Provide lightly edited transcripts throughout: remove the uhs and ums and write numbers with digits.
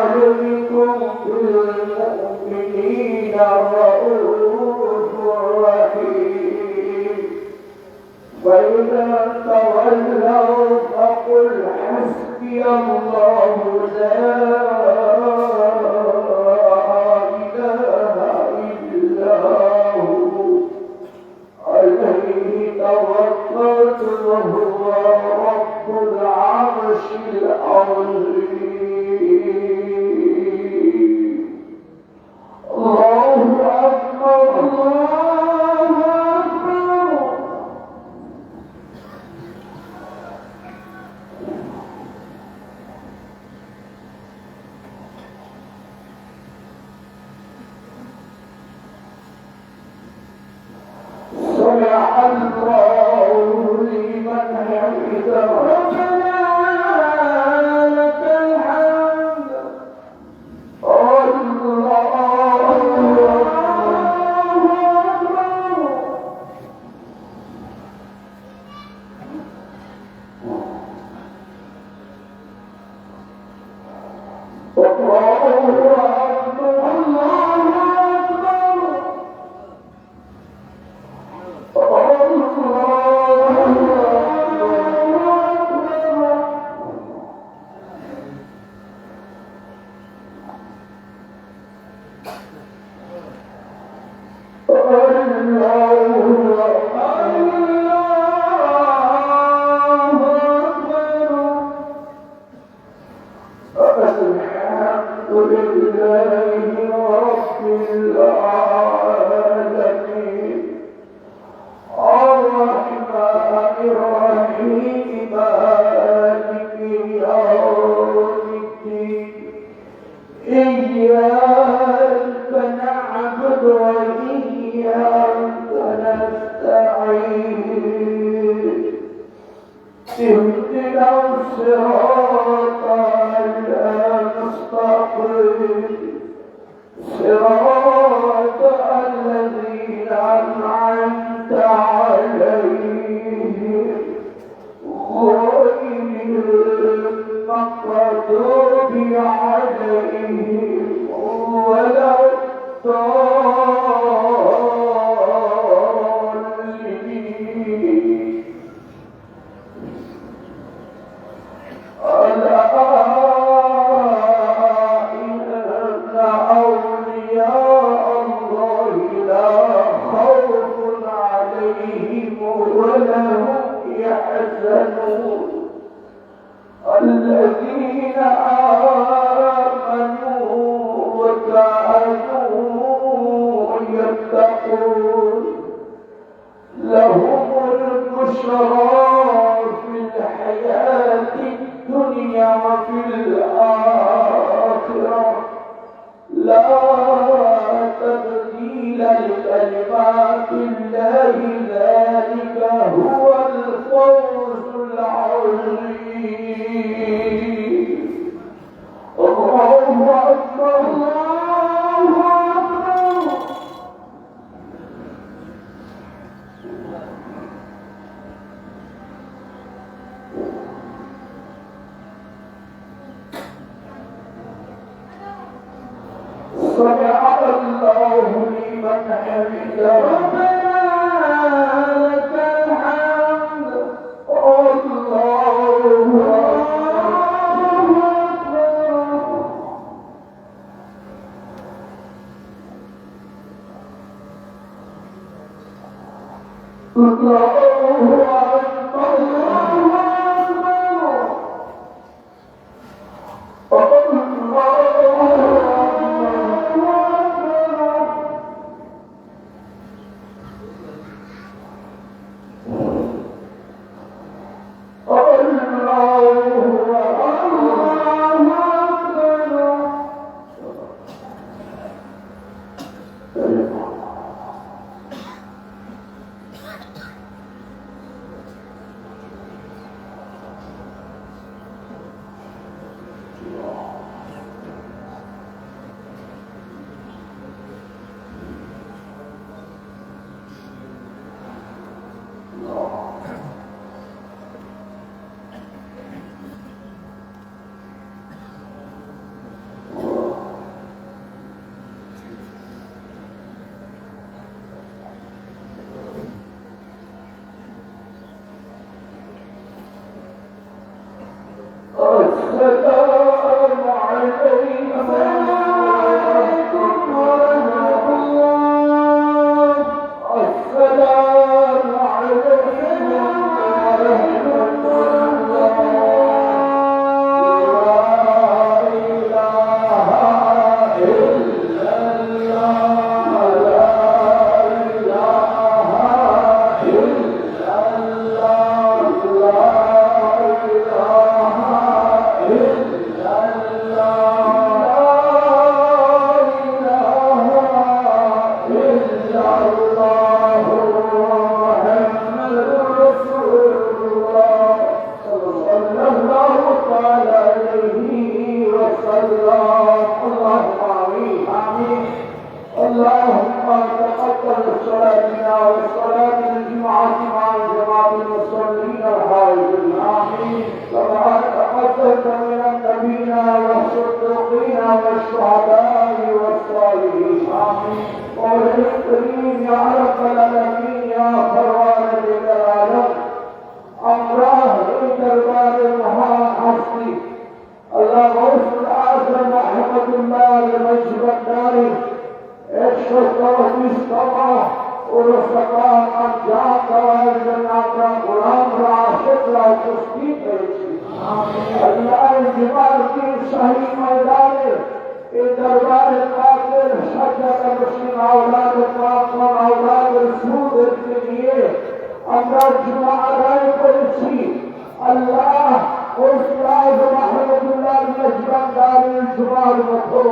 عليهم سمع الله لمن حمده ربنا لك الحمد السلام عليكم ورحمة الله. السلام عليكم ورحمة الله. لا إله إلا الله. لا إله إلا الله. لا اللهم تقبل صلاتنا وصلاة الجمعة مع جماعة المصلين الحاضرين. آمين. كما تقبلت من النبيين والصديقين والشهداء والصالحين. آمين. قول الكريم يا رب العالمين يا فرمان العالم أمراه دربار المحاسن الله غوث الأعظم رحمة الله لمجد الداري 124 ورفقاء أنجام دوائر جناتا غلام راشد را تسکین کریشی. اللہ انجمال کی صحیح میدان اے دربار قاتل شجر مسلم اولاد پاک و اولاد رسول کے لیے আমরা জুমা আদায় করেছি। আল্লাহ ওসলাদ মাহমুদুল্লাহ মেজবানদারের জুমার মতো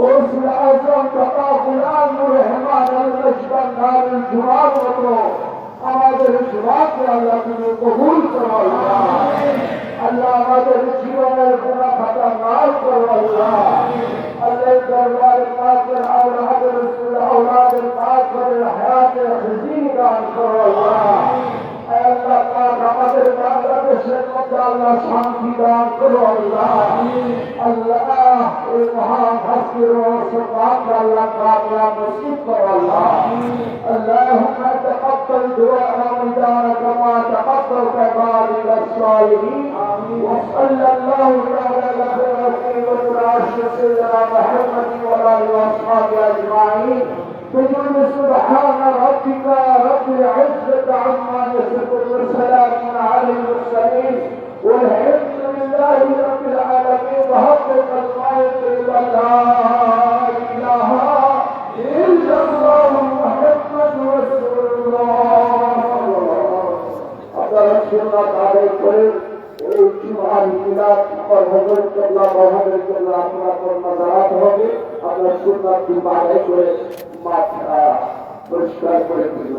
ওসলাদ বাবা গুলামুর রহমান মেজবানদারের জুমার মতো আমাদের জুমাকে আল্লাহ তুমি কবুল করো। আল্লাহ আমাদের জীবনের গুনাহ খাতা মাফ করো। আল্লাহ আল্লাহ দরবার পাকের আওলাদ রাসূল আওলাদ পাকের হায়াতে খুশি দান করো। আল্লাহ আল্লাহ পাক আমাদের বাংলাদেশের মধ্যে আল্লাহ শান্তি দান করো। আল্লাহ আল্লাহ এই মহান হাসির ওসবাক আল্লাহ কামিয়াব নসিব করো। আল্লাহ اللهم تقبل دعاء رمضان كما تقبلت عبادك الصالحين. وصلى الله تعالى على خير رسول سيدنا محمد وعلى اله واصحابه اجمعين. بجود سبحان ربك رب العزة عما يصفون وسلام على المرسلين والحمد لله رب العالمين. بحق كلمات لا اله الا الله محمد رسول الله. আপনারা সুন্নাত আদায় করে এই জুমার মিলাদ और হযরত কেবলা বাহাদুর কেবলা আপনার কর্মদারাত হবে। আপনারা সুন্নাত আদায় করে মাথা পরিষ্কার করে দিন।